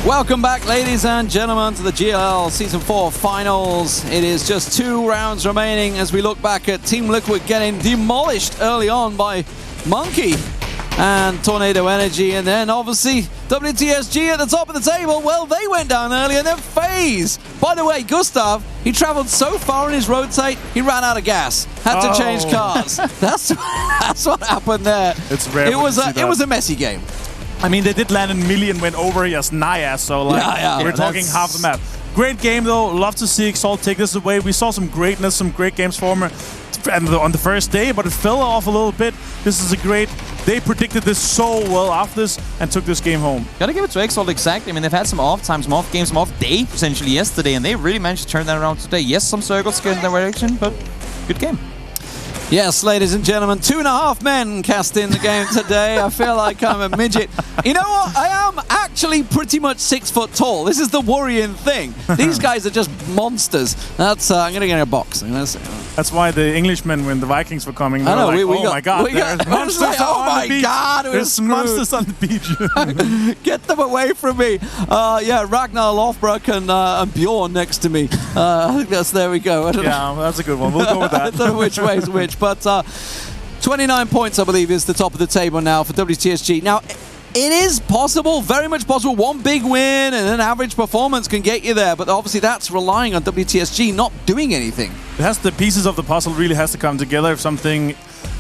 Welcome back, ladies and gentlemen, to the GLL Season 4 Finals. It is just 2 rounds remaining as we look back at Team Liquid getting demolished early on by Monkey and Tornado Energy, and then obviously WTSG at the top of the table. Well, they went down early, and then FaZe. By the way, Gustav, he traveled so far in his rotate, he ran out of gas. Had to change cars. That's what happened there. It's rare. It was a messy game. I mean, they did land in Millie and went over as Naya, so like we're talking half the map. Great game though. Love to see Exalt take this away. We saw some greatness, some great games for him on the first day, but it fell off a little bit. This is a great. They predicted this so well after this and took this game home. Gotta give it to Exalt exactly. I mean, they've had some off times, some off games, some off day essentially yesterday, and they really managed to turn that around today. Yes, some circles get in their direction, but good game. Yes, ladies and gentlemen, 2.5 men cast in the game today. I feel like I'm a midget. You know what? I am actually pretty much 6 foot tall. This is the worrying thing. These guys are just monsters. That's I'm gonna get a box. That's why the Englishmen, when the Vikings were coming, they were like, oh my god, there's monsters like, oh on my the beach. God, There's monsters on the beach. Get them away from me. Yeah, Ragnar Lothbrok and Bjorn next to me. I think there we go. Yeah, that's a good one. We'll go with that. I don't know which way is which. But 29 points, I believe, is the top of the table now for WTSG. Now, it is possible, very much possible. One big win and an average performance can get you there. But obviously, that's relying on WTSG not doing anything. It has the pieces of the puzzle really has to come together. If something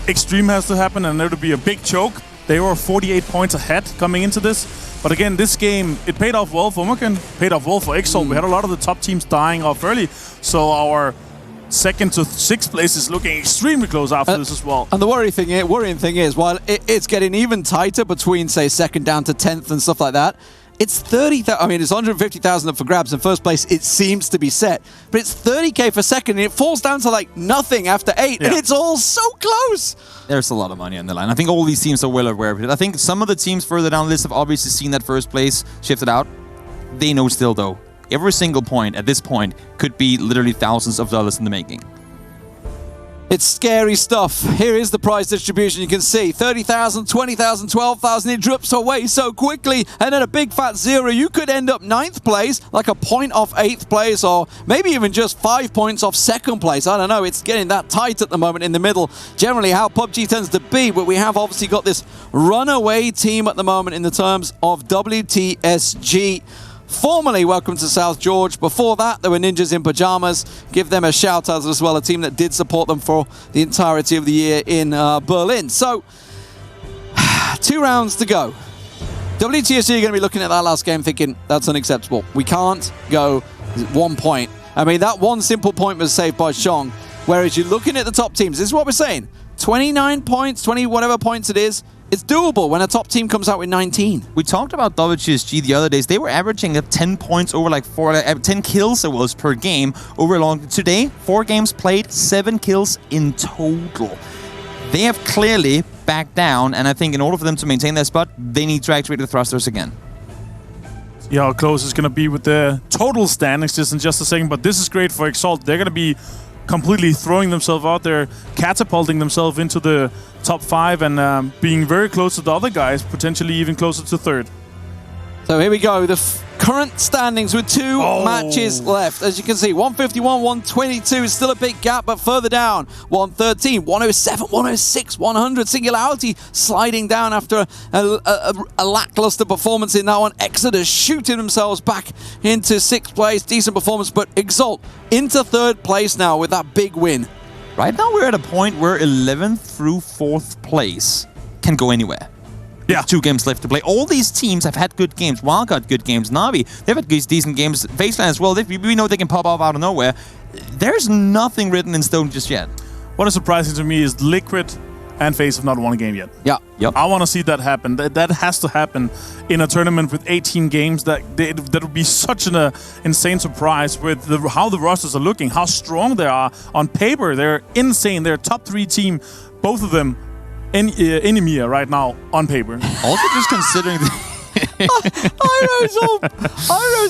extreme has to happen, and there to be a big choke. They were 48 points ahead coming into this. But again, this game, it paid off well for Mukken, paid off well for Exalt. We had a lot of the top teams dying off early. So our 2nd to 6th place is looking extremely close after this as well. And the worrying thing is, while it's getting even tighter between, say, 2nd down to 10th and stuff like that, it's 30,000. I mean, it's 150,000 up for grabs in first place. It seems to be set, but it's 30k for second, and it falls down to like nothing after 8, and it's all so close. There's a lot of money on the line. I think all these teams are well aware of it. I think some of the teams further down the list have obviously seen that first place shifted out. They know still, though. Every single point at this point could be literally thousands of dollars in the making. It's scary stuff. Here is the prize distribution. You can see 30,000, 20,000, 12,000. It drops away so quickly. And then a big fat 0. You could end up 9th place, like a point off 8th place, or maybe even just 5 points off 2nd place. I don't know. It's getting that tight at the moment in the middle. Generally how PUBG tends to be, but we have obviously got this runaway team at the moment in the terms of WTSG. Formerly welcome to South George. Before that, there were Ninjas in Pajamas. Give them a shout out as well, a team that did support them for the entirety of the year in Berlin. So, 2 rounds to go. WTSG are going to be looking at that last game thinking, that's unacceptable. We can't go 1 point. I mean, that one simple point was saved by Shong. Whereas you're looking at the top teams, this is what we're saying. 29 points, 20 whatever points it is. It's doable when a top team comes out with 19. We talked about WTSG the other days. They were averaging 10 points over like 10 kills it was per game over long. Today, 4 games played, 7 kills in total. They have clearly backed down, and I think in order for them to maintain their spot, they need to activate the thrusters again. Yeah, how close it's going to be with the total standings just in just a second, but this is great for Exalt. They're going to be completely throwing themselves out there, catapulting themselves into the top 5 and being very close to the other guys, potentially even closer to 3rd. So here we go, the current standings with 2 matches left. As you can see, 151, 122 is still a big gap, but further down, 113, 107, 106, 100. Singularity sliding down after a lackluster performance in that one. Exodus shooting themselves back into 6th place. Decent performance, but Exalt into 3rd place now with that big win. Right now, we're at a point where 11th through 4th place can go anywhere. Yeah. 2 games left to play. All these teams have had good games. Wild got good games. Na'Vi, they've had decent games. Faceland as well. We know they can pop off out of nowhere. There's nothing written in stone just yet. What is surprising to me is Liquid and FaZe have not won a game yet. Yeah. Yep. I want to see that happen. That has to happen in a tournament with 18 games. That would be such an insane surprise with how the rosters are looking, how strong they are on paper. They're insane. They're a top 3 team, both of them. In EMEA right now on paper. Also, just considering Iroh's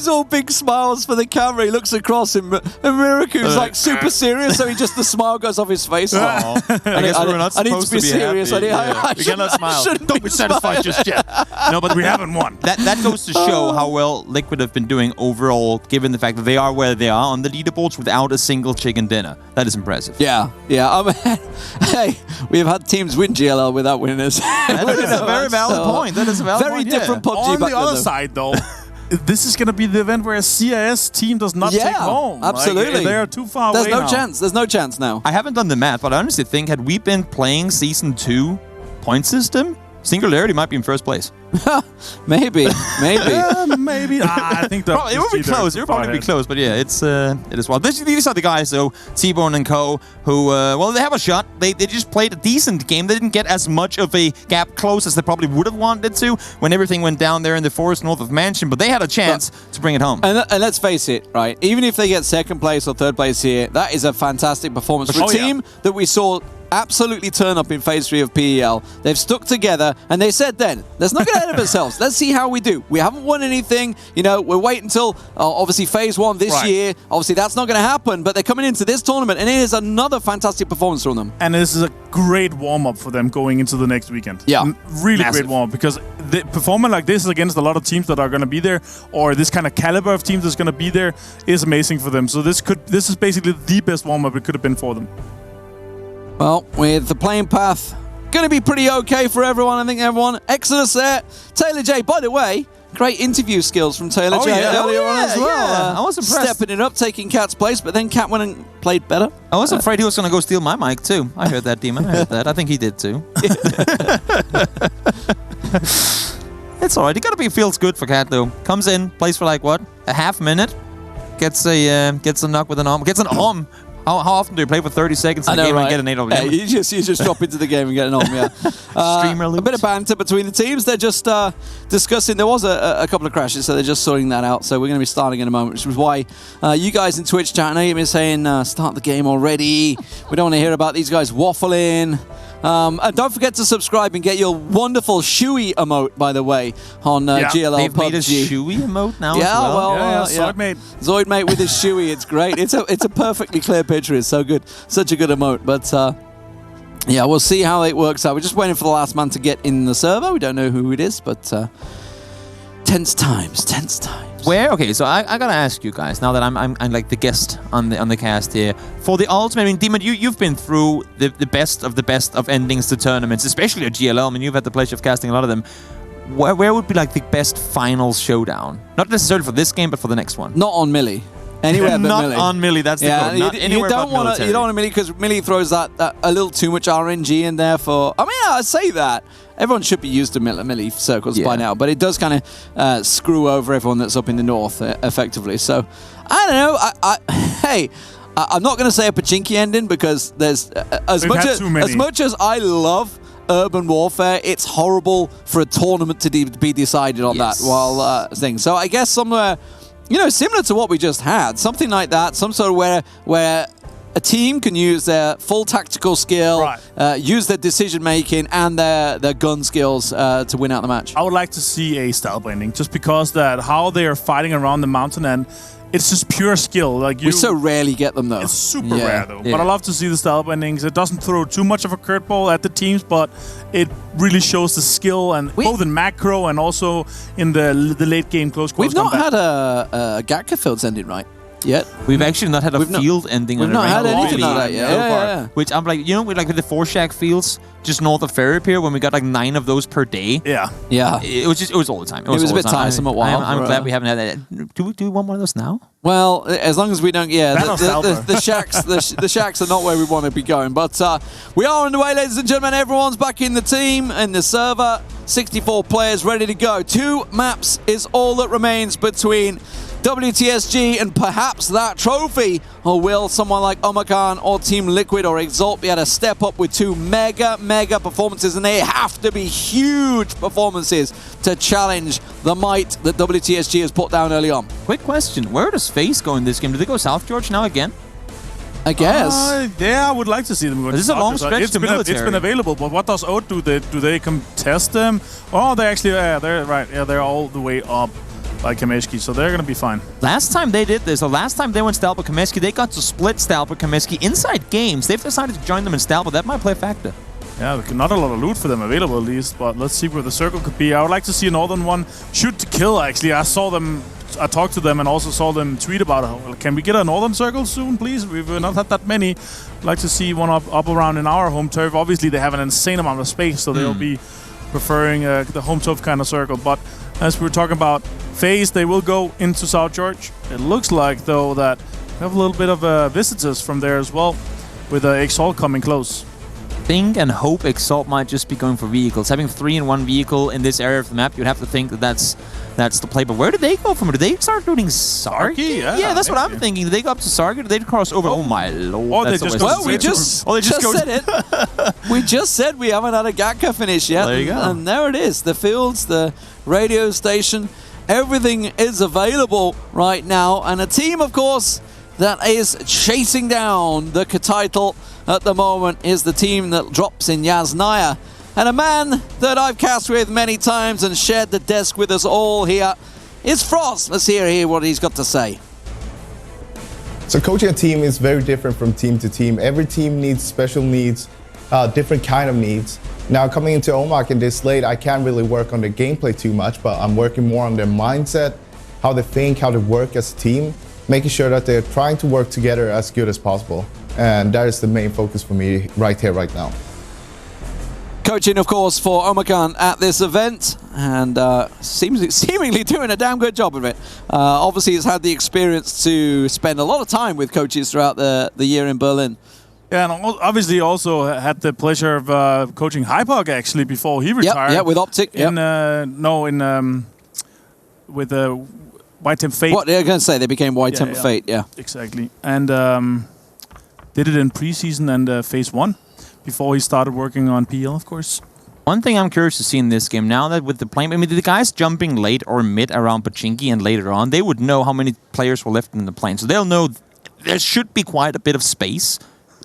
all big smiles for the camera. He looks across and Miraku's like super serious, so the smile goes off his face. I guess we're not I need supposed to be serious. happy. I cannot smile. Don't be satisfied just yet. No, but we haven't won. That goes to show how well Liquid have been doing overall, given the fact that they are where they are on the leaderboards without a single chicken dinner. That is impressive. Yeah. Hey, we've had teams win GLL without winners. That is a very valid point. That is a valid Very point. different PUBG On back the then, other though. side, though, this is going to be the event where a CIS team does not take home. Absolutely. Like, they're too far There's away no now. chance. There's no chance now. I haven't done the math, but I honestly think had we been playing Season 2 point system, Singularity might be in first place. Maybe. Maybe. I think that It would be close. It would probably be close, but yeah, it is wild. These are the guys, though, T-Bone and Co., who, they have a shot. They just played a decent game. They didn't get as much of a gap close as they probably would have wanted to when everything went down there in the forest north of Mansion, but they had a chance to bring it home. And let's face it, right? Even if they get second place or third place here, that is a fantastic performance for a team that we saw absolutely turn up in Phase 3 of PEL. They've stuck together, and they said then, let's not get ahead of ourselves. Let's see how we do. We haven't won anything. We're waiting until, obviously, Phase 1 this year. Obviously, that's not going to happen, but they're coming into this tournament, and it is another fantastic performance from them. And this is a great warm-up for them going into the next weekend. Yeah. Really great warm-up, because the performance like this against a lot of teams that are going to be there, or this kind of caliber of teams that's going to be there, is amazing for them. So this is basically the best warm-up it could have been for them. Well, with the playing path going to be pretty okay for everyone, I think everyone. Exodus there. Taylor J, by the way, great interview skills from Taylor J earlier on as well. I was impressed. Stepping it up, taking Cat's place, but then Cat went and played better. I was afraid he was going to go steal my mic, too. I heard that, Demon. I heard that. I think he did, too. It's all right. It feels good for Cat, though. Comes in, plays for a half minute, gets a knock with an arm, gets an arm. How often do you play for 30 seconds in a game and get an 8 Yeah, you just drop into the game and get an arm, yeah. Streamer a bit of banter between the teams. They're just discussing. There was a couple of crashes, so they're just sorting that out. So we're going to be starting in a moment, which is why you guys in Twitch chat, I know you've been saying, start the game already. We don't want to hear about these guys waffling. And don't forget to subscribe and get your wonderful Shoey emote, by the way, on GLL They've PUBG. made a Shoey emote now as well. Zoidmate with his Shoey. It's great. It's a perfectly clear picture. It's so good. Such a good emote. But yeah, we'll see how it works out. We're just waiting for the last man to get in the server. We don't know who it is, but tense times. Okay, so I gotta ask you guys, now that I'm like the guest on the cast here, for the ultimate, I mean, Demon, you've been through the best of endings to tournaments, especially at GLL. I mean, you've had the pleasure of casting a lot of them. Where would be like the best finals showdown? Not necessarily for this game, but for the next one. Not on Millie. Anywhere but not Millie. on Millie, that's the goal. Not anywhere but military. You don't want Millie because Millie throws that a little too much RNG in there for... I mean, I say that. Everyone should be used to Millie circles by now, but it does kind of screw over everyone that's up in the north effectively. So, I don't know. Hey, I'm not going to say a Pachinki ending because there's... as much as I love urban warfare, it's horrible for a tournament to be decided on that thing. So I guess somewhere... similar to what we just had, something like that, some sort of where a team can use their full tactical skill, use their decision-making and their gun skills to win out the match. I would like to see a style blending, just because that how they are fighting around the mountain, and it's just pure skill. We so rarely get them, though. It's super rare, though. Yeah. But I love to see the style blendings. It doesn't throw too much of a curveball at the teams, but it really shows the skill, and both in macro and also in the late game close We've not combat. had a Gatka Fields ending right yet. We've actually not had a field ending. We've not had anything like that yet. Yeah. Which I'm like, with with the 4-shack fields just north of Ferry Pier, when we got like 9 of those per day. Yeah. It was all the time. It was a bit tiresome at while. I'm glad we haven't had that. Do we want one of those now? Well, as long as we don't, the shacks, the shacks are not where we want to be going. But we are on the way, ladies and gentlemen. Everyone's back in the team, in the server. 64 players ready to go. 2 maps is all that remains between WTSG and perhaps that trophy. Or will someone like Omakan or Team Liquid or Exalt be able to step up with 2 mega performances? And they have to be huge performances to challenge the might that WTSG has put down early on. Quick question. Where does FaZe go in this game? Do they go South George now again? I guess. Yeah, I would like to see them go. This is a long stretch to military. It's been available, but what does Oat do? Do they contest them? Oh, they actually, they're right. Yeah, they're all the way up by Kameshki, so they're gonna be fine. Last time they did this, the last time they went Stalpa Kameshki, they got to split Stalpa Kameshki inside games. They've decided to join them in Stalpa. That might play a factor. Yeah, not a lot of loot for them available at least, but let's see where the circle could be. I would like to see a northern one shoot to kill, actually. I talked to them and also saw them tweet about it. Well, can we get a northern circle soon, please? We've not had that many. I'd like to see one up around in our home turf. Obviously, they have an insane amount of space, so they'll be preferring the home turf kind of circle. But as we were talking about FaZe, they will go into South George. It looks like, though, that we have a little bit of visitors from there as well, with Exalt coming close. Think and hope Exalt might just be going for vehicles. Having 3 in 1 vehicle in this area of the map, you'd have to think that that's the play. But where do they go from? Do they start looting Sarki? Yeah, that's what I'm thinking. Do they go up to Sarki? Do they cross over? Oh my lord! Or they just go. Well, we just said it. We just said we haven't had a Gatka finish yet. There you go. And there it is. The fields, the radio station, everything is available right now. And a team, of course, that is chasing down the title at the moment is the team that drops in Yasnaya. And a man that I've cast with many times and shared the desk with us all here is Frost. Let's hear what he's got to say. So coaching a team is very different from team to team. Every team needs special needs, different kind of needs. Now coming into Omak in this late, I can't really work on the gameplay too much, but I'm working more on their mindset, how they think, how they work as a team, making sure that they're trying to work together as good as possible. And that is the main focus for me right here, right now. Coaching, of course, for Omakan at this event, and seemingly doing a damn good job of it. Obviously, he's had the experience to spend a lot of time with coaches throughout the year in Berlin. Yeah, and obviously also had the pleasure of coaching Hypog actually before he retired. Yeah, with Optic. With White Temp Fate. What they're going to say, they became White Temp Fate. Yeah, exactly, and did it in preseason and phase 1. Before he started working on PL, of course. One thing I'm curious to see in this game, now that with the plane, I mean, the guys jumping late or mid around Pachinki and later on, they would know how many players were left in the plane. So they'll know there should be quite a bit of space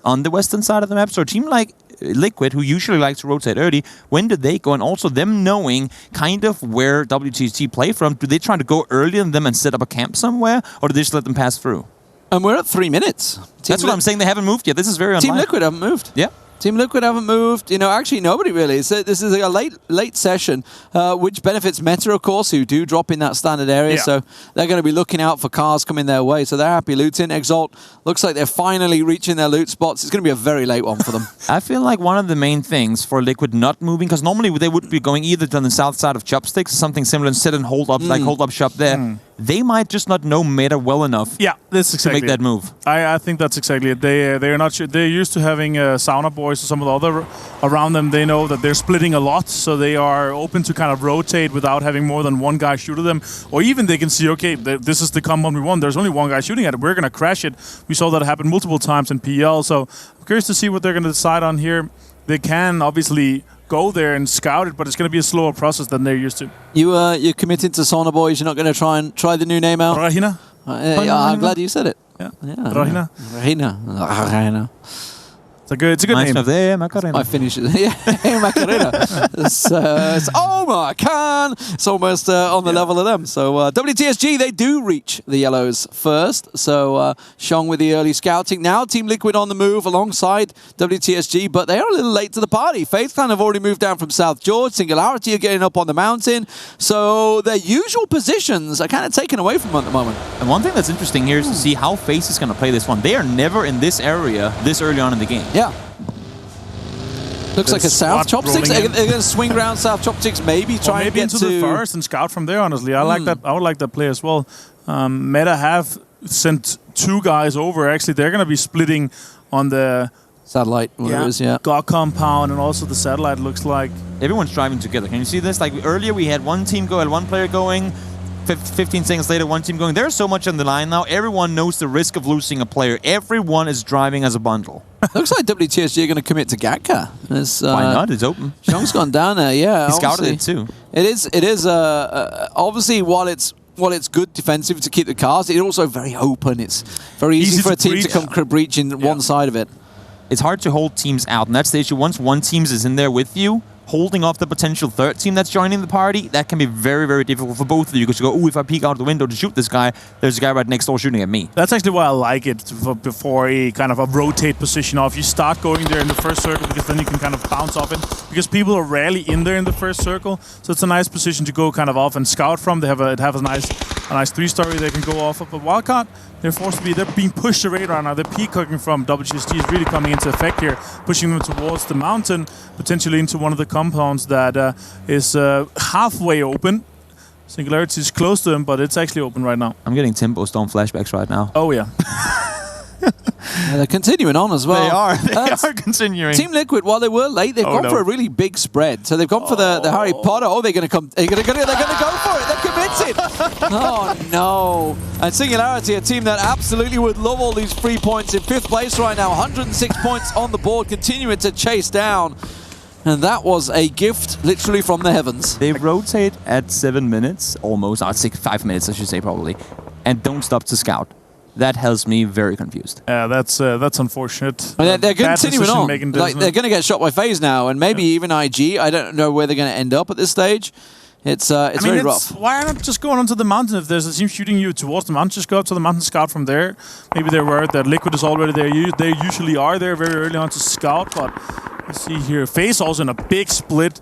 on the western side of the map. So a team like Liquid, who usually likes to rotate early, when do they go? And also them knowing kind of where WTG play from, do they try to go earlier than them and set up a camp somewhere? Or do they just let them pass through? And we're at 3 minutes. That's what I'm saying, they haven't moved yet. This is very unlike. Team Liquid haven't moved. Yeah. Team Liquid haven't moved. You know, actually nobody really. So this is a late session, which benefits Meta, of course, who do drop in that standard area. Yeah. So they're going to be looking out for cars coming their way. So they're happy looting. Exalt looks like they're finally reaching their loot spots. It's going to be a very late one for them. I feel like one of the main things for Liquid not moving, because normally they would be going either to the south side of Chopsticks, something similar, and sit and hold up, like hold up shop there. They might just not know meta well enough. Yeah, that's exactly to make that move. I think that's exactly it. They're not sure. They're used to having sauna boys or some of the other around them. They know that they're splitting a lot, so they are open to kind of rotate without having more than one guy shoot at them. Or even they can see, okay, this is the compound we want. There's only one guy shooting at it. We're going to crash it. We saw that happen multiple times in PL. So I'm curious to see what they're going to decide on here. They can obviously go there and scout it, but it's going to be a slower process than they're used to. You're committed to Sauna Boys. You're not going to try the new name out. Rahina. I'm glad you said it. Yeah. Rahina. Rahina. It's a good name. There, Macarena. I finish it. Yeah, Macarena. It's Omakan. It's almost on the level of them. So WTSG, they do reach the yellows first. So Shong with the early scouting. Now Team Liquid on the move alongside WTSG, but they are a little late to the party. Faith Clan have already moved down from South George. Singularity are getting up on the mountain. So their usual positions are kind of taken away from them at the moment. And one thing that's interesting here is to see how FaZe is going to play this one. They are never in this area this early on in the game. Yeah. Looks like a South Chopsticks. They're going to swing around South Chopsticks, maybe try and get into the forest and scout from there, honestly. I like that. I would like that play as well. Meta have sent 2 guys over. Actually, they're going to be splitting on the satellite, GOG compound, and also the satellite looks like. Everyone's driving together. Can you see this? Like earlier we had one team go and one player going. 15 seconds later, one team going. There's so much on the line now. Everyone knows the risk of losing a player. Everyone is driving as a bundle. Looks like WTSG are going to commit to Gatka. Why not? It's open. Shong's gone down there, yeah. He scouted it too. It is obviously, while it's while it's good defensive to keep the cars, it's also very open. It's very easy for a team to come breaching one side of it. It's hard to hold teams out, and that's the issue. Once one team is in there with you, holding off the potential third team that's joining the party, that can be very, very difficult for both of you, because you go, oh, if I peek out the window to shoot this guy, there's a guy right next door shooting at me. That's actually why I like it before a kind of a rotate position off. You start going there in the first circle, because then you can kind of bounce off it, because people are rarely in there in the first circle, so it's a nice position to go kind of off and scout from. They have a nice 3-story they can go off of. But Wildcard, they're being pushed away right now. The peacocking from WGSG is really coming into effect here, pushing them towards the mountain, potentially into one of the compounds that is halfway open. Singularity is close to them, but it's actually open right now. I'm getting Timbo Storm flashbacks right now. Oh, yeah. They're continuing on as well. They are continuing. Team Liquid, while they were late, they've gone for a really big spread. So they've gone for the Harry Potter. Oh, they're going to come. They're going to go for it. They're committed. Oh, no. And Singularity, a team that absolutely would love all these 3 points, in 5th place right now. 106 points on the board, continuing to chase down. And that was a gift, literally from the heavens. They rotate at 7 minutes, almost. I'd say 5 minutes, I should say, probably. And don't stop to scout. That has me very confused. Yeah, that's unfortunate. They're continuing on. Like, they're going to get shot by FaZe now, and maybe even IG. I don't know where they're going to end up at this stage. It's very rough. Why not just go onto the mountain? If there's a team shooting you towards the mountain, just go up to the mountain, scout from there. Maybe they're worried that Liquid is already there. They usually are there very early on to scout, but let's see here. FaZe also in a big split,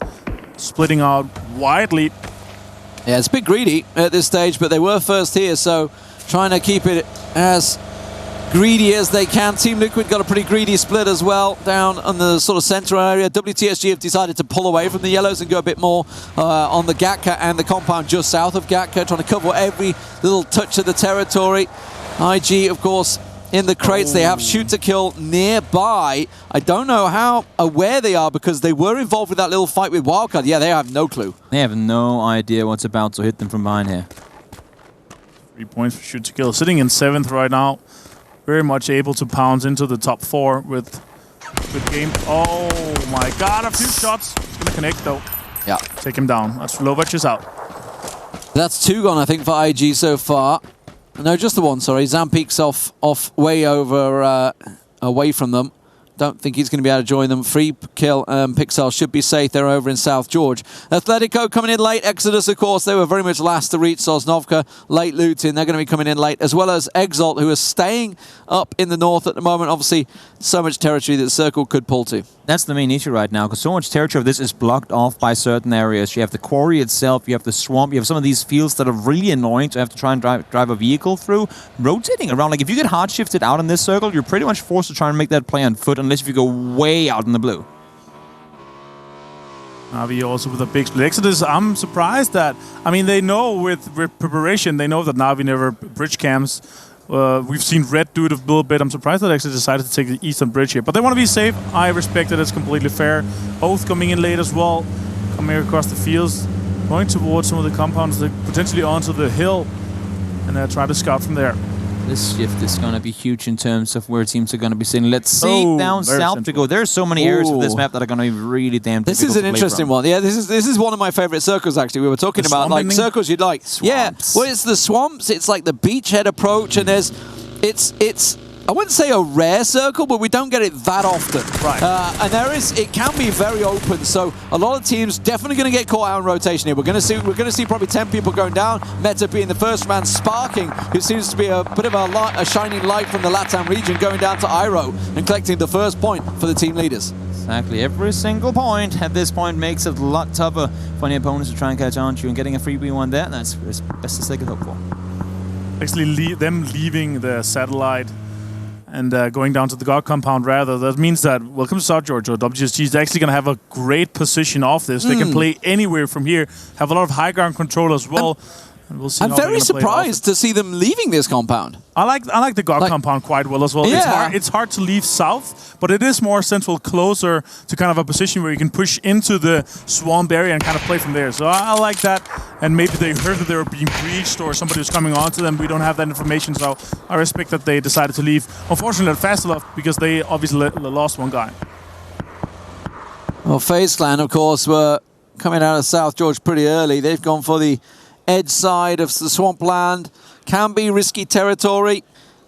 splitting out widely. Yeah, it's a bit greedy at this stage, but they were first here, so trying to keep it as greedy as they can. Team Liquid got a pretty greedy split as well down on the sort of central area. WTSG have decided to pull away from the yellows and go a bit more on the Gatka and the compound just south of Gatka, trying to cover every little touch of the territory. IG, of course, in the crates. They have shoot to kill nearby. I don't know how aware they are, because they were involved with that little fight with Wildcard. Yeah, they have no clue. They have no idea what's about to hit them from behind here. 3 points for shoot to kill. Sitting in 7th right now. Very much able to pounce into the top 4 with game. Oh my god, a few shots. It's gonna connect though. Yeah. Take him down. That's Lovac is out. That's 2 gone, I think, for IG so far. No, just the 1, sorry. Zampeak's off way over, away from them. Don't think he's going to be able to join them. Free kill. Pixel should be safe. They're over in South George. Athletico coming in late. Exodus, of course, they were very much last to reach. Sosnovka, late looting. They're going to be coming in late, as well as Exalt, who is staying up in the north at the moment. Obviously, so much territory that Circle could pull to. That's the main issue right now, because so much territory of this is blocked off by certain areas. You have the quarry itself, you have the swamp, you have some of these fields that are really annoying to have to try and drive a vehicle through. Rotating around, like if you get hard shifted out in this circle, you're pretty much forced to try and make that play on foot, unless if you go way out in the blue. Navi also with a big split. Exodus, I'm surprised that, I mean, they know with preparation, they know that Navi never bridge camps. We've seen Red do it a little bit. I'm surprised that they actually decided to take the eastern bridge here. But they want to be safe. I respect it. It's completely fair. Oath coming in late as well. Coming across the fields. Going towards some of the compounds, potentially onto the hill. And try to scout from there. This shift is going to be huge in terms of where teams are going to be sitting. Let's see down south to go. There's so many areas of this map that are going to be really damn difficult. This is an interesting one. Yeah, this is one of my favorite circles, actually. We were talking about like circles you'd like. Swamps. Yeah, well, it's the swamps. It's like the beachhead approach, and it's I wouldn't say a rare circle, but we don't get it that often. Right. And it can be very open. So a lot of teams definitely going to get caught out in rotation here. We're going to see probably 10 people going down. Meta being the first man, Sparking, who seems to be a bit of a shining light from the LATAM region, going down to Iro and collecting the first point for the team leaders. Exactly. Every single point at this point makes it a lot tougher for any opponents to try and catch on to you, and getting a 3v1 there, that's as best as they could hope for. Actually, them leaving the satellite and going down to the God compound rather, that means that welcome to South Georgia. WGSG is actually going to have a great position off this. They can play anywhere from here, have a lot of high ground control as well. And we'll see. I'm very surprised to see them leaving this compound. I like the God compound quite well as well. Yeah. It's hard to leave south, but it is more central, closer to kind of a position where you can push into the swamp area and kind of play from there. So I like that. And maybe they heard that they were being breached or somebody was coming onto them. We don't have that information, so I respect that they decided to leave. Unfortunately, fast enough because they obviously lost one guy. Well, FaZe Clan, of course, were coming out of South George pretty early. They've gone for the edge side of the swampland. Can be risky territory.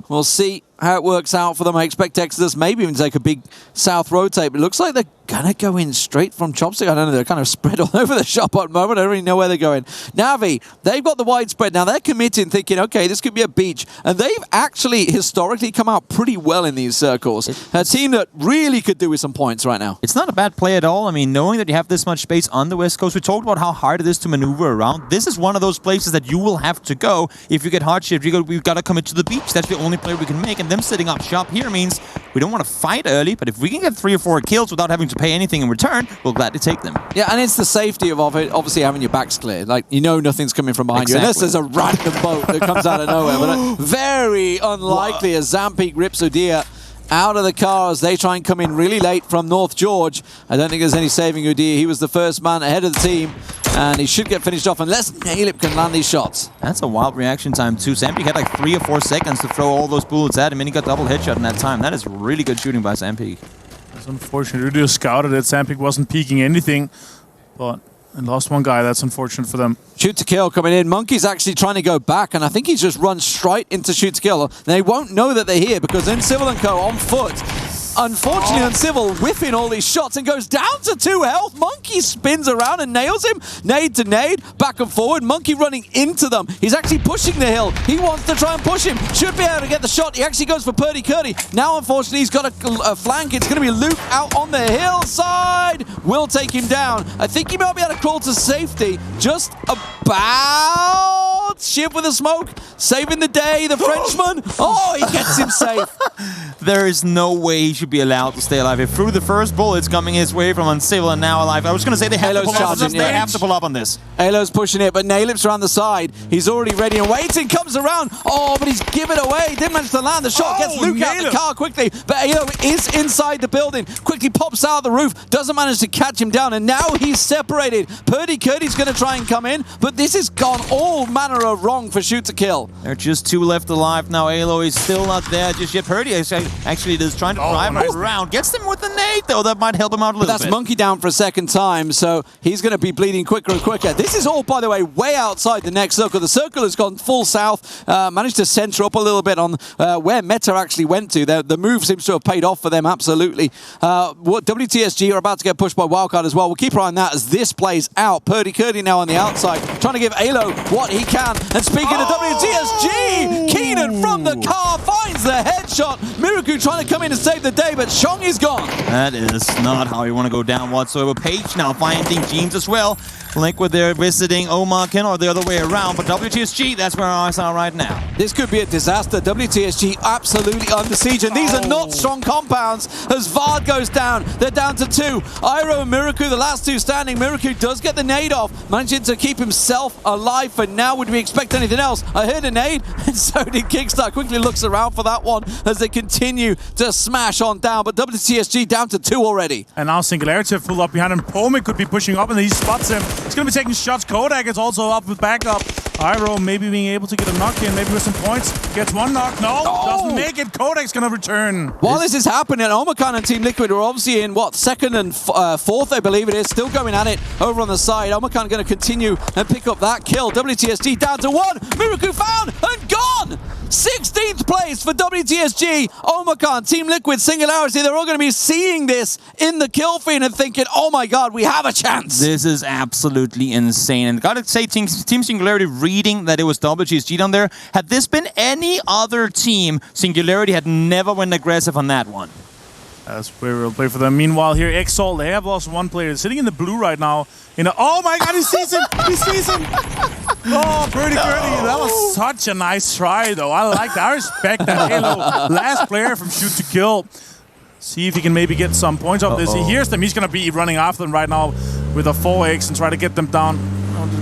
We'll see how it works out for them. I expect Exodus maybe even take a big south rotate, but it looks like they're going to go in straight from Chopstick. I don't know, they're kind of spread all over the shop at the moment. I don't really know where they're going. Navi, they've got the widespread. Now they're committing, thinking, okay, this could be a beach. And they've actually historically come out pretty well in these circles. A team that really could do with some points right now. It's not a bad play at all. I mean, knowing that you have this much space on the West Coast, we talked about how hard it is to maneuver around. This is one of those places that you will have to go if you get hardship. We've got to commit to the beach. That's the only play we can make. And them setting up shop here means we don't want to fight early, but if we can get 3 or 4 kills without having to pay anything in return, we'll gladly take them. Yeah, and it's the safety of it, obviously having your backs cleared. Like, you know nothing's coming from behind you, unless there's a random boat that comes out of nowhere. But very unlikely as Zampeak rips Udyr out of the car as they try and come in really late from North George. I don't think there's any saving Udyr. He was the first man ahead of the team, and he should get finished off unless Nailip can land these shots. That's a wild reaction time too. Zampeak had like 3 or 4 seconds to throw all those bullets at him, and he got double headshot in that time. That is really good shooting by Zampeak. It's unfortunate. Udyr scouted it. Zampeak wasn't peeking anything, but and lost one guy. That's unfortunate for them. Shoot to kill coming in. Monkey's actually trying to go back, and I think he's just run straight into shoot to kill. They won't know that they're here because Uncivil and Co. on foot. Unfortunately, Uncivil whiffing all these shots and goes down to 2 health. Monkey spins around and nails him. Nade to nade, back and forward. Monkey running into them. He's actually pushing the hill. He wants to try and push him. Should be able to get the shot. He actually goes for Purdy Curdy. Now, unfortunately, he's got a flank. It's going to be Luke out on the hillside. Will take him down. I think he might be able to crawl to safety. Just about. Shiv with a smoke. Saving the day. The Frenchman. Oh, he gets him safe. There is no way he should be allowed to stay alive. He threw the first bullets coming his way from Uncivil and now alive. I was going to say they have to pull up on this. They have to pull up on this. Halo's pushing it, but Nailip's around the side. He's already ready and waiting. Comes around. Oh, but he's given it away. Didn't manage to land. The shot gets Luke out the car quickly. But Halo is inside the building. Quickly pops out the roof. Doesn't manage to catch him down. And now he's separated. Purdy Curdy's going to try and come in. But this has gone all manner of wrong for shoot to kill. There are just 2 left alive now. Halo is still not there just yet. Purdy actually is trying to drive him around. Gets them with the nade, though. That might help him out a little bit. That's Monkey down for a second time, so he's going to be bleeding quicker and quicker. This is all, by the way, way outside the next circle. The circle has gone full south, managed to center up a little bit on where Meta actually went to. The move seems to have paid off for them, absolutely. WTSG are about to get pushed by Wildcard as well. We'll keep our eye on that as this plays out. Purdy Curdy now on the outside, trying to give Halo what he can. And speaking of WTSG, Keenan from the car finds the headshot. Miraku trying to come in and save the day, but Chong is gone. That is not how you want to go down whatsoever. Page now finding Jeans as well. Liquid there visiting Omarken or the other way around, but WTSG, that's where our eyes are right now. This could be a disaster. WTSG absolutely under siege, and these are not strong compounds as Vard goes down. They're down to 2. Iroh and Miraku, the last 2 standing. Miraku does get the nade off, managing to keep himself alive for now. Would we expect anything else? I heard a nade, and so did Kickstar. Quickly looks around for that one as they continue to smash on down, but WTSG down to 2 already. And now Singularity have pulled up behind him. Pomic could be pushing up, and he spots him. He's going to be taking shots. Kodak is also up with backup. Iroh maybe being able to get a knock in, maybe with some points. Gets one knock. No, doesn't make it. Kodak's going to return. While this is happening, Omicron and Team Liquid are obviously in, what, 2nd and 4th, I believe it is. Still going at it over on the side. Omicron going to continue and pick up that kill. WTSG down to 1. Miraku found and gone. 16th place for WTSG. Omicron, Team Liquid, Singularity. They're all going to be seeing this in the kill feed and thinking, oh my god, we have a chance. This is absolutely insane. And gotta say, Team Singularity reading that it was WTSG down there. Had this been any other team, Singularity had never went aggressive on that one. That's where we'll play for them. Meanwhile, here, Exalt, they have lost 1 player. Sitting in the blue right now. Oh my god, he sees him! He sees him! Oh, pretty Curdy. That was such a nice try, though. I like that. I respect that. Halo, last player from shoot to kill. See if he can maybe get some points off this. He hears them. He's going to be running after them right now with a 4x and try to get them down.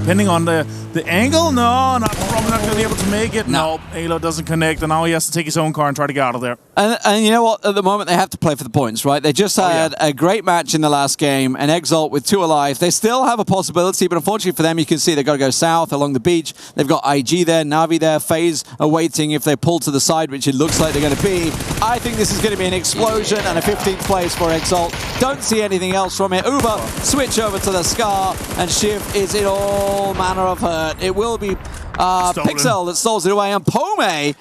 Depending on the angle, no, probably not going to be able to make it. No, Halo doesn't connect, and now he has to take his own car and try to get out of there. And you know what? At the moment, they have to play for the points, right? They just had a great match in the last game, an Exalt with 2 alive. They still have a possibility, but unfortunately for them, you can see they've got to go south along the beach. They've got IG there, Na'Vi there, FaZe awaiting if they pull to the side, which it looks like they're going to be. I think this is going to be an explosion and a 15th place for Exalt. Don't see anything else from it. Uber, switch over to the Scar, and Shiv is in all manner of hurt. It will be Pixel that stalls it away, and Pome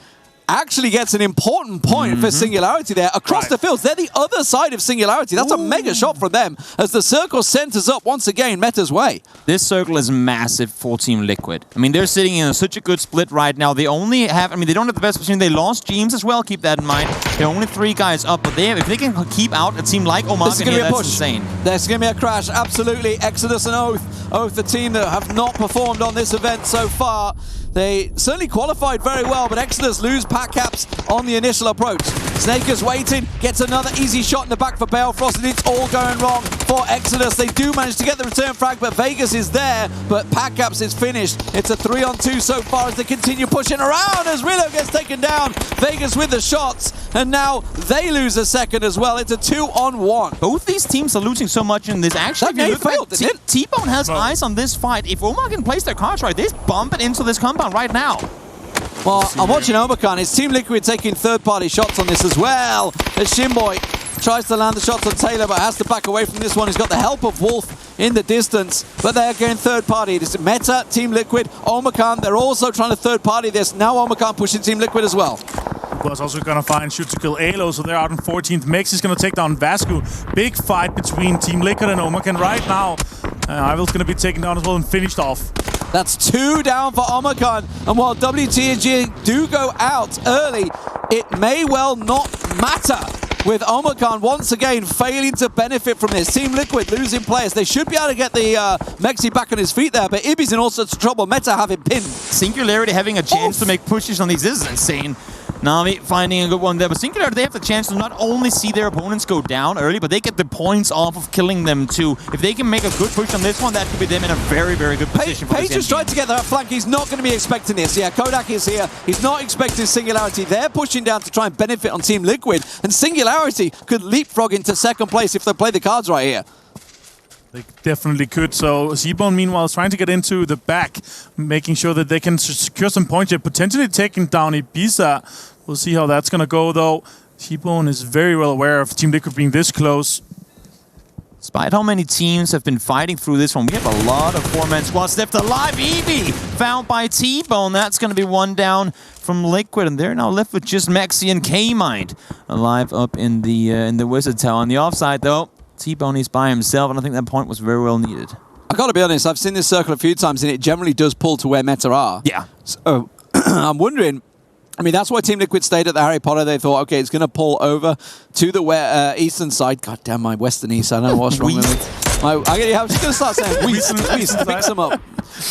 actually gets an important point for Singularity there. Across the fields, they're the other side of Singularity. That's a mega shot from them as the circle centers up once again Meta's way. This circle is massive for Team Liquid. I mean, they're sitting in such a good split right now. They only have, I mean, they don't have the best position. They lost James as well, keep that in mind. They're only 3 guys up, but if they can keep out a team like Omar, that's insane. There's going to be a crash, absolutely. Exodus and Oath. Oath, the team that have not performed on this event so far. They certainly qualified very well, but Exodus lose pack caps on the initial approach. Snaker's waiting, gets another easy shot in the back for Balefrost, and it's all going wrong for Exodus. They do manage to get the return frag, but Vegas is there, but pack caps is finished. It's a 3-on-2 so far as they continue pushing around as Rilo gets taken down. Vegas with the shots, and now they lose a second as well. It's a 2-on-1. Both these teams are losing so much in this. Actually, T-Bone has eyes on this fight. If Omar can place their cards right, they're bumping into this compound right now. Well, I'm watching Omakan. It's Team Liquid taking third-party shots on this as well. As Shinboy tries to land the shots on Taylor, but has to back away from this one. He's got the help of Wolf in the distance, but they're going third-party. It is Meta, Team Liquid, Omakan. They're also trying to third-party this. Now Omakan pushing Team Liquid as well. Was also going to find shoot to kill Alo, so they're out in 14th. Mex is going to take down Vasco. Big fight between Team Liquid and Omakan right now. Ivil's going to be taken down as well and finished off. That's 2 down for Omakan, and while WTG do go out early, it may well not matter with Omakan once again failing to benefit from this. Team Liquid losing players. They should be able to get the Mexi back on his feet there, but Ibi's in all sorts of trouble. Meta have him pinned. Singularity having a chance to make pushes on these. This is insane. Na'Vi finding a good one there, but Singularity, they have the chance to not only see their opponents go down early, but they get the points off of killing them too. If they can make a good push on this one, that could be them in a very, very good position. Page just tried to get that flank. He's not going to be expecting this. Yeah, Kodak is here. He's not expecting Singularity. They're pushing down to try and benefit on Team Liquid, and Singularity could leapfrog into second place if they play the cards right here. They definitely could. So Z-Bone, meanwhile, is trying to get into the back, making sure that they can secure some points here, potentially taking down Ibiza. We'll see how that's going to go, though. Z-Bone is very well aware of Team Liquid being this close. Despite how many teams have been fighting through this one, we have a lot of 4-man squads left alive. Eevee found by T-Bone. That's going to be 1 down from Liquid, and they're now left with just Maxi and K-Mind alive up in the Wizard Tower. On the offside, though, T-Bone is by himself, and I think that point was very well needed. I got to be honest, I've seen this circle a few times, and it generally does pull to where Meta are. Yeah. So I'm wondering, I mean, that's why Team Liquid stayed at the Harry Potter. They thought, okay, it's going to pull over to the eastern side. God damn, my western east. I don't know what's wrong with me. I'm just going to start saying west, mix them up.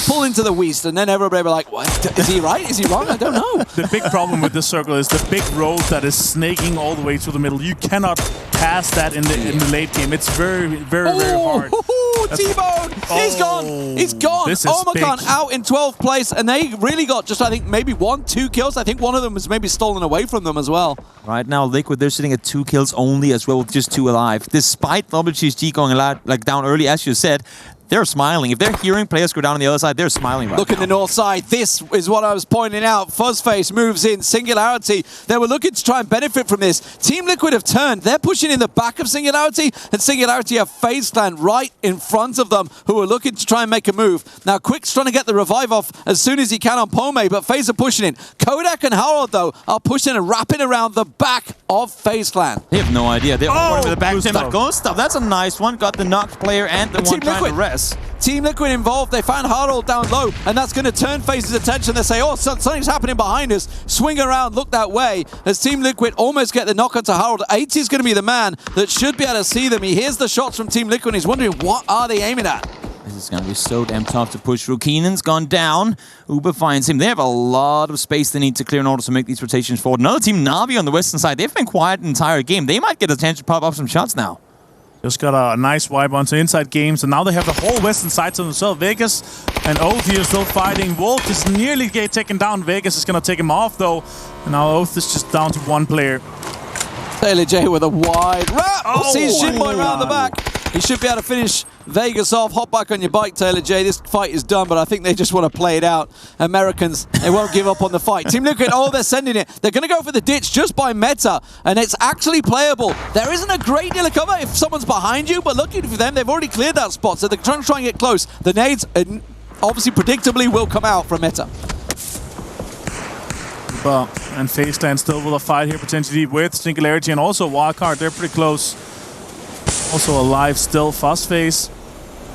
Pull into the west, and then everybody will be like, what? Is he right? Is he wrong? I don't know. The big problem with this circle is the big road that is snaking all the way to the middle. You cannot pass that in the late game. It's very, very, very hard. T-Bone! He's gone! He's gone! Omakan out in 12th place, and they really got just, I think, maybe 1-2 kills. I think one of them was maybe stolen away from them as well. Right now, Liquid, they're sitting at 2 kills only as well, with just 2 alive. Despite WTG going a lot down early, as you said, they're smiling. If they're hearing players go down on the other side, they're smiling right now. Look at the north side. This is what I was pointing out. Fuzzface moves in. Singularity. They were looking to try and benefit from this. Team Liquid have turned. They're pushing in the back of Singularity, and Singularity have FaZe Clan right in front of them, who are looking to try and make a move. Now, Quick's trying to get the revive off as soon as he can on Pome, but FaZe are pushing in. Kodak and Harold, though, are pushing and wrapping around the back of FaZe Clan. They have no idea. They're all over the back. Gustav, that's a nice one. Got the knocked player and the one trying to rest. Team Liquid involved. They found Harold down low, and that's going to turn FaZe's attention. They say, oh, something's happening behind us. Swing around, look that way. As Team Liquid almost get the knock onto Harold, 80 is going to be the man that should be able to see them. He hears the shots from Team Liquid, and he's wondering, what are they aiming at? This is going to be so damn tough to push through. Keenan's gone down. Uber finds him. They have a lot of space they need to clear in order to make these rotations forward. Another team, Na'Vi on the western side, they've been quiet the entire game. They might get a chance to pop up some shots now. Just got a nice wipe onto inside games, and now they have the whole western side to themselves. Vegas and Oath here still fighting. Wolf is nearly taken down. Vegas is going to take him off, though. And now Oath is just down to 1 player. Taylor J with a wide wrap. Oh, Sees Shinboy wow. round the back. He should be able to finish Vegas off. Hop back on your bike, Taylor J. This fight is done, but I think they just want to play it out. Americans, they won't give up on the fight. Team Liquid, they're sending it. They're going to go for the ditch just by meta, and it's actually playable. There isn't a great deal of cover if someone's behind you, but lucky for them, they've already cleared that spot, so they're trying to try and get close. The nades, obviously, predictably, will come out from meta. And FaZe still with a fight here, potentially with Singularity and also Wildcard. They're pretty close. Also alive still. FaZe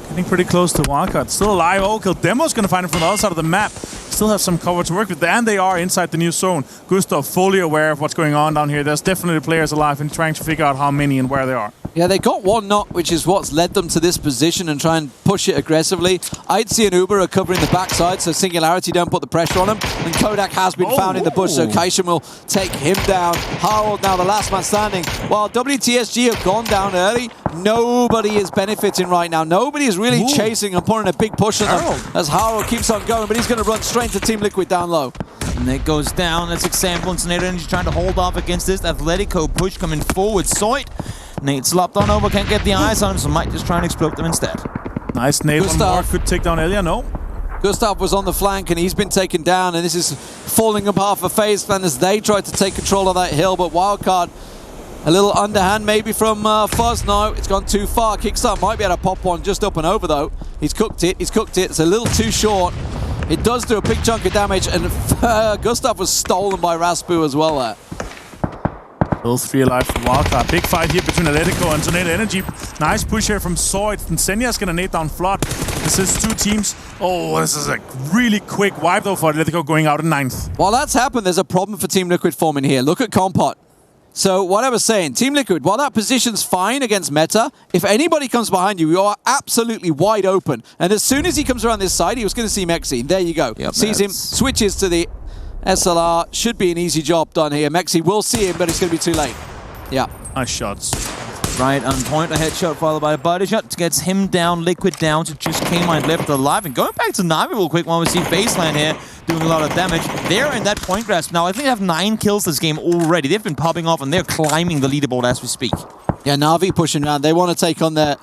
getting pretty close to Wildcard. Still alive. Oh, Kill Demo's going to find him from the other side of the map. Still have some cover to work with. And they are inside the new zone. Gustav fully aware of what's going on down here. There's definitely players alive and trying to figure out how many and where they are. Yeah, they got one knock, which is what's led them to this position and try and push it aggressively. I'd see an Uber covering the backside, so Singularity don't put the pressure on him. And Kodak has been found in the bush, so Kaishan will take him down. Harold now the last man standing. While WTSG have gone down early, nobody is benefiting right now. Nobody is really chasing and putting a big push on them as Harold keeps on going, but he's going to run straight to Team Liquid down low. And it goes down. That's example. And Tornado Energy trying to hold off against this Atletico push coming forward. Soit. Nate slopped on over, can't get the eyes on him, so might just try and explode them instead. Nice nade on Mark, could take down Elia, no? Gustav was on the flank and he's been taken down, and this is falling apart for FaZe Clan as they tried to take control of that hill, but Wildcard, a little underhand maybe from Fuzz. No, it's gone too far. Kickstart might be able to pop one just up and over though. He's cooked it, it's a little too short. It does do a big chunk of damage, and Gustav was stolen by Raspu as well there. Still 3 alive for Wildcard. Big fight here between Atletico and Tornado Energy. Nice push here from Soit. And Senya's gonna nade down Flood. This is 2 teams. Oh, this is a really quick wipe though for Atletico going out in 9th. While that's happened, there's a problem for Team Liquid forming here. Look at Compot. So what I was saying, Team Liquid, while that position's fine against meta, if anybody comes behind you, you are absolutely wide open. And as soon as he comes around this side, he was going to see Mexi. There you go. Yep, sees him, switches to the SLR. Should be an easy job done here. Mexi will see him, but it's going to be too late. Yeah. Nice shots. Right on point, a headshot followed by a body shot gets him down, Liquid down to just K-Mine left alive. And going back to Na'Vi real quick, while we see Baseline here doing a lot of damage. They're in that point grasp now. I think they have 9 kills this game already. They've been popping off and they're climbing the leaderboard as we speak. Yeah, Na'Vi pushing around. They want to take on their,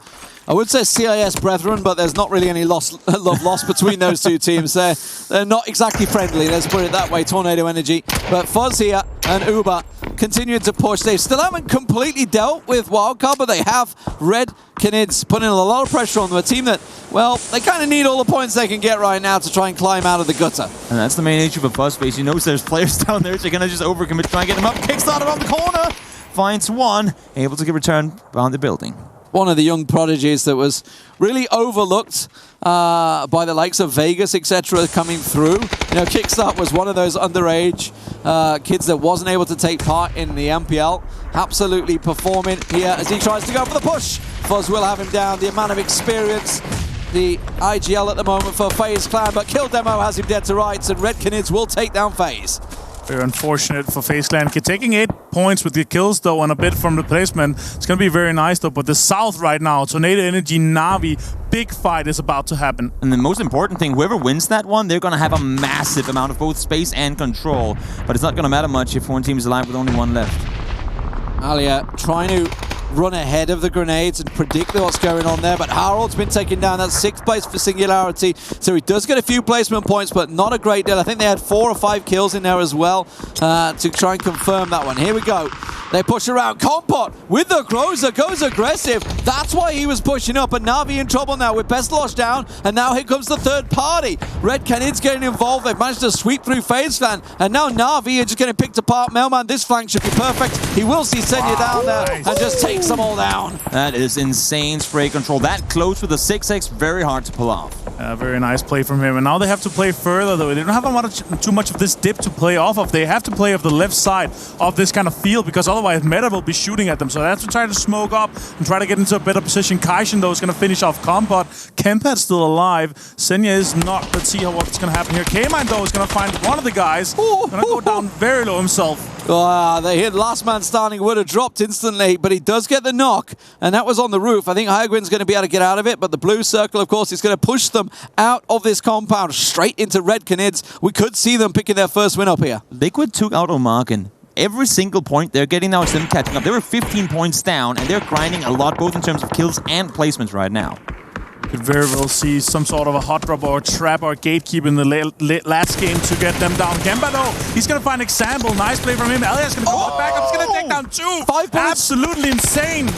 I would say CIS brethren, but there's not really any love lost between those two teams. They're not exactly friendly, let's put it that way, Tornado Energy. But Fuzz here and Uber continuing to push. They still haven't completely dealt with Wildcard, but they have Red Canids putting a lot of pressure on them. A team that, well, they kind of need all the points they can get right now to try and climb out of the gutter. And that's the main issue for Fuzzface. He knows there's players down there, so they're going to just overcommit, try and get him up. Kickstarter around the corner, finds one, able to get return behind the building. One of the young prodigies that was really overlooked by the likes of Vegas, etc., coming through. You know, Kickstart was one of those underage kids that wasn't able to take part in the MPL. Absolutely performing here as he tries to go for the push. Fuzz will have him down. The amount of experience, the IGL at the moment for FaZe Clan, but Kill Demo has him dead to rights, and Red Canids will take down FaZe. Very unfortunate for FaZe Clan. Taking 8 points with the kills though and a bit from replacement. It's going to be very nice though. But the South right now, Tornado Energy, Na'Vi, big fight is about to happen. And the most important thing, whoever wins that one, they're going to have a massive amount of both space and control. But it's not going to matter much if one team is alive with only one left. Alia trying to run ahead of the grenades and predict what's going on there, but Harold's been taken down. That's 6th place for Singularity, so he does get a few placement points, but not a great deal. I think they had 4 or 5 kills in there as well to try and confirm that one. Here we go. They push around. Compot with the Groza goes aggressive. That's why he was pushing up, but Na'Vi in trouble now with Bestlosh down, and now here comes the third party. Red Canids getting involved. They've managed to sweep through FaZe Clan, and now Na'Vi are just getting picked apart. Melman, this flank should be perfect. He will see Senya down there and just takes them all down. That is insane spray control. That close with a 6x, very hard to pull off. Very nice play from him. And now they have to play further though. They don't have too much of this dip to play off of. They have to play off the left side of this kind of field because otherwise Meta will be shooting at them. So they have to try to smoke up and try to get into a better position. Kaishan though is going to finish off Compot. Kempat's still alive. Senya is not. Let's see what's going to happen here. K-Mine though is going to find one of the guys. Going to go down very low himself. They hit last man standing, would have dropped instantly, but he does get the knock, and that was on the roof. I think Hygwin's going to be able to get out of it, but the blue circle, of course, is going to push them out of this compound straight into Red Canids. We could see them picking their first win up here. Liquid took out Omarkin every single point they're getting now is them catching up. They were 15 points down, and they're grinding a lot, both in terms of kills and placements right now. Could very well see some sort of a hot drop or a trap or a gatekeep in the last game to get them down. Kemba, though, he's going to find example. Nice play from him. Elias going to go back up. He's going to take down 2. 5 bullets. Absolutely insane.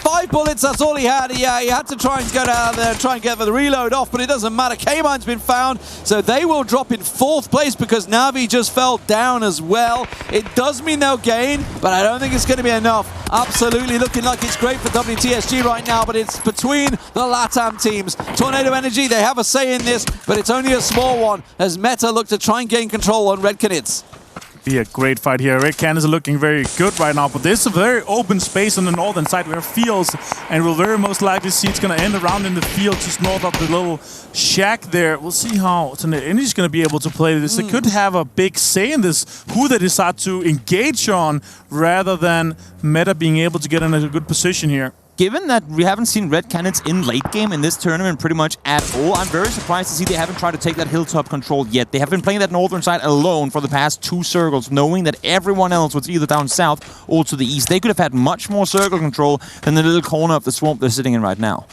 5 bullets, that's all he had. Yeah, he had to try and get out there, try and get the reload off, but it doesn't matter. K-Mine's been found, so they will drop in 4th place because Na'Vi just fell down as well. It does mean they'll gain, but I don't think it's going to be enough. Absolutely looking like it's great for WTSG right now, but it's between the LATAM teams. Tornado Energy, they have a say in this, but it's only a small one as Meta look to try and gain control on Red Canids. Be a great fight here. Red Canids are looking very good right now, but there's a very open space on the northern side where fields, and we'll very most likely see it's going to end around in the field just north of the little shack there. We'll see how Tornado Energy is going to be able to play this. They could have a big say in this, who they decide to engage on, rather than Meta being able to get in a good position here. Given that we haven't seen Red Canids in late game in this tournament pretty much at all, I'm very surprised to see they haven't tried to take that hilltop control yet. They have been playing that northern side alone for the past 2 circles, knowing that everyone else was either down south or to the east. They could have had much more circle control than the little corner of the swamp they're sitting in right now.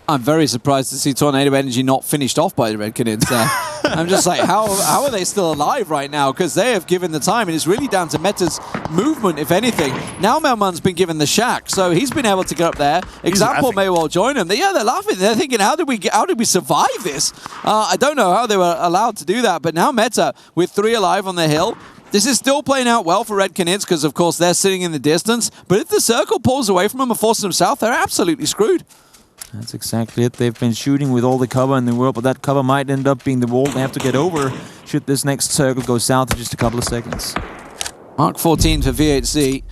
I'm very surprised to see Tornado Energy not finished off by the Red Canids. I'm just like, how are they still alive right now? Because they have given the time, and it's really down to Meta's movement, if anything. Now Melman's been given the shack, so he's been able to get up there. Example may well join him. They're laughing. They're thinking, how did we survive this? I don't know how they were allowed to do that, but now Meta, with 3 alive on the hill, this is still playing out well for Red Canids because, of course, they're sitting in the distance. But if the circle pulls away from them and forces them south, they're absolutely screwed. That's exactly it. They've been shooting with all the cover in the world, but that cover might end up being the wall they have to get over should this next circle go south in just a couple of seconds. Mark 14 for VHC.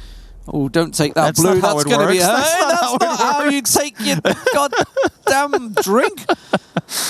Oh, don't take that blue. That's going to be hurt. That's not how you take your goddamn drink.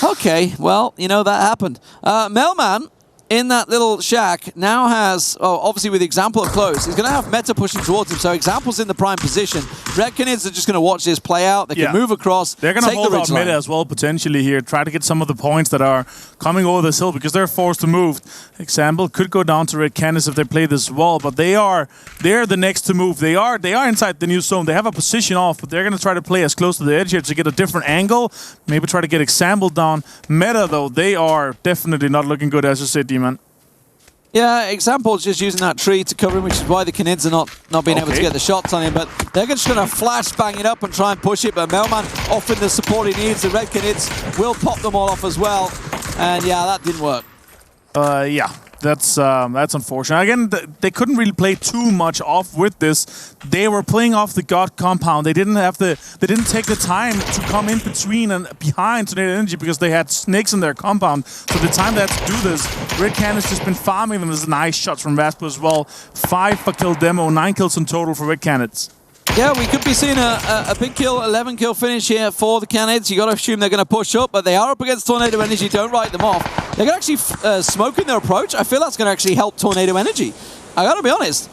Okay, well, you know, that happened. Melman, in that little shack, now has, obviously with Example up close, he's going to have Meta pushing towards him, so Example's in the prime position. Red Canids are just going to watch this play out. They can move across. They're going to hold out Meta as well, potentially here, try to get some of the points that are coming over this hill, because they're forced to move. Example could go down to Red Canids if they play this well, but they're the next to move. They are inside the new zone. They have a position off, but they're going to try to play as close to the edge here to get a different angle, maybe try to get Example down. Meta, though, they are definitely not looking good, as you said, D-Man. Yeah, Example's just using that tree to cover him, which is why the Canids are not being able to get the shots on him. But they're just going to flash bang it up and try and push it. But Melman offering the support he needs. The Red Canids will pop them all off as well. And yeah, that didn't work. Yeah. That's unfortunate. Again, they couldn't really play too much off with this. They were playing off the God compound. They didn't take the time to come in between and behind Tornado Energy because they had snakes in their compound. So the time they had to do this, Red Can has just been farming them. There's nice shots from Vaspo as well. 5 for kill demo, 9 kills in total for Red Canids. Yeah, we could be seeing a big kill, 11 kill finish here for the Canids. You got to assume they're going to push up, but they are up against Tornado Energy. Don't write them off. They're going to actually smoke in their approach. I feel that's going to actually help Tornado Energy. I got to be honest.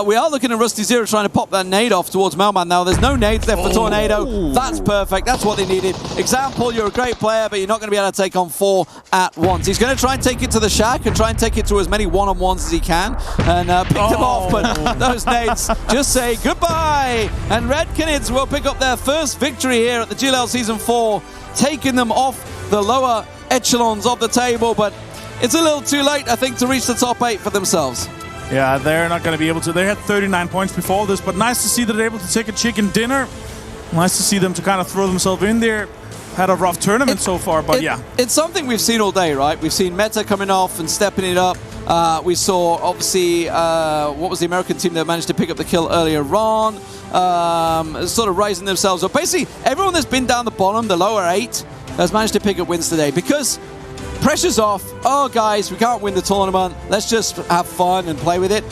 We are looking at Rusty Zero trying to pop that nade off towards Melman now. There's no nades there for Tornado. That's perfect. That's what they needed. Example, you're a great player, but you're not going to be able to take on 4 at once. He's going to try and take it to the shack and try and take it to as many one-on-ones as he can and pick them off, but those nades just say goodbye. And Red Canids will pick up their first victory here at the GLL Season 4, taking them off the lower echelons of the table, but it's a little too late, I think, to reach the top 8 for themselves. Yeah, they're not going to be able to. They had 39 points before this, but nice to see that they're able to take a chicken dinner. Nice to see them to kind of throw themselves in there. Had a rough tournament so far, but yeah. It's something we've seen all day, right? We've seen Meta coming off and stepping it up. We saw, obviously, what was the American team that managed to pick up the kill earlier on? Sort of raising themselves up. Basically, everyone that's been down the bottom, the lower 8, has managed to pick up wins today because pressure's off. Oh, guys, we can't win the tournament. Let's just have fun and play with it.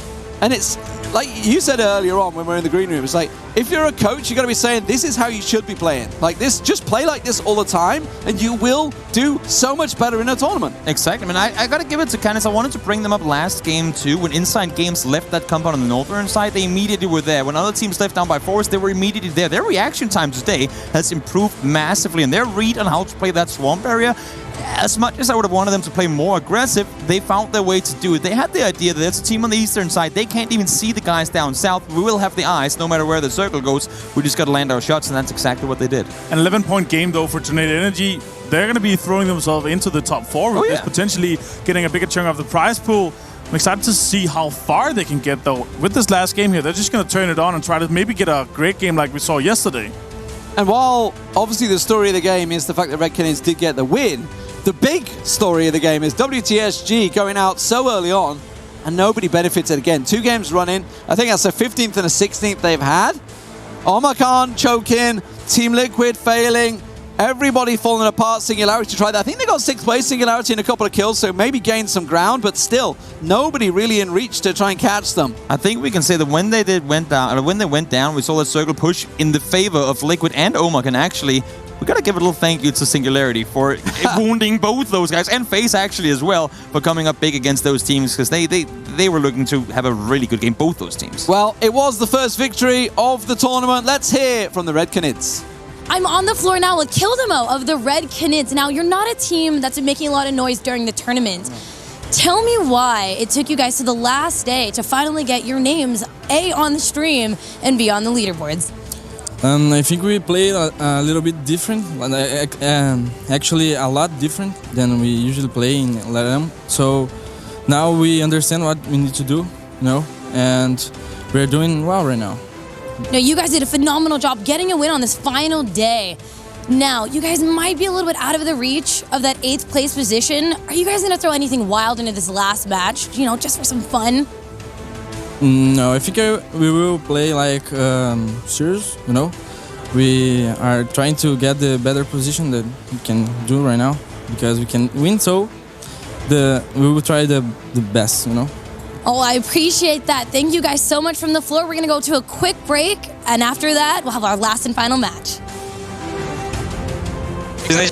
And it's like you said earlier on when we were in the green room, it's like, if you're a coach, you got to be saying, this is how you should be playing. Like this, just play like this all the time, and you will do so much better in a tournament. Exactly. I mean, I got to give it to Canids. I wanted to bring them up last game, too. When Inside Games left that compound on the northern side, they immediately were there. When other teams left down by force, they were immediately there. Their reaction time today has improved massively, and their read on how to play that swamp area as much as I would have wanted them to play more aggressive, they found their way to do it. They had the idea that there's a team on the eastern side. They can't even see the guys down south. We will have the eyes no matter where the circle goes. We just got to land our shots, and that's exactly what they did. An 11-point game, though, for Tornado Energy. They're going to be throwing themselves into the top 4 with this, potentially getting a bigger chunk of the prize pool. I'm excited to see how far they can get, though. With this last game here, they're just going to turn it on and try to maybe get a great game like we saw yesterday. And while obviously the story of the game is the fact that Red Canids did get the win, the big story of the game is WTSG going out so early on and nobody benefited again. 2 games running. I think that's the 15th and the 16th they've had. Omakhan choking, Team Liquid failing, everybody falling apart. Singularity tried that. I think they got 6th place, Singularity, and a couple of kills, so maybe gained some ground, but still, nobody really in reach to try and catch them. I think we can say that when they went down, we saw that circle push in the favor of Liquid and Omak, and actually, we gotta give a little thank you to Singularity for wounding both those guys, and FaZe actually as well, for coming up big against those teams, because they were looking to have a really good game, both those teams. Well, it was the first victory of the tournament. Let's hear from the Red Canids. I'm on the floor now with Kildemo of the Red Canids. Now, you're not a team that's been making a lot of noise during the tournament. Tell me why it took you guys to the last day to finally get your names A, on the stream, and B, on the leaderboards. I think we played a little bit different, actually a lot different than we usually play in LATAM. So now we understand what we need to do, and we're doing well right now. Now, you guys did a phenomenal job getting a win on this final day. Now, you guys might be a little bit out of the reach of that 8th place position. Are you guys going to throw anything wild into this last match, just for some fun? No, I think we will play like serious, We are trying to get the better position that we can do right now because we can win, so we will try the best, Oh, I appreciate that. Thank you guys so much from the floor. We're going to go to a quick break, and after that, we'll have our last and final match. Nice.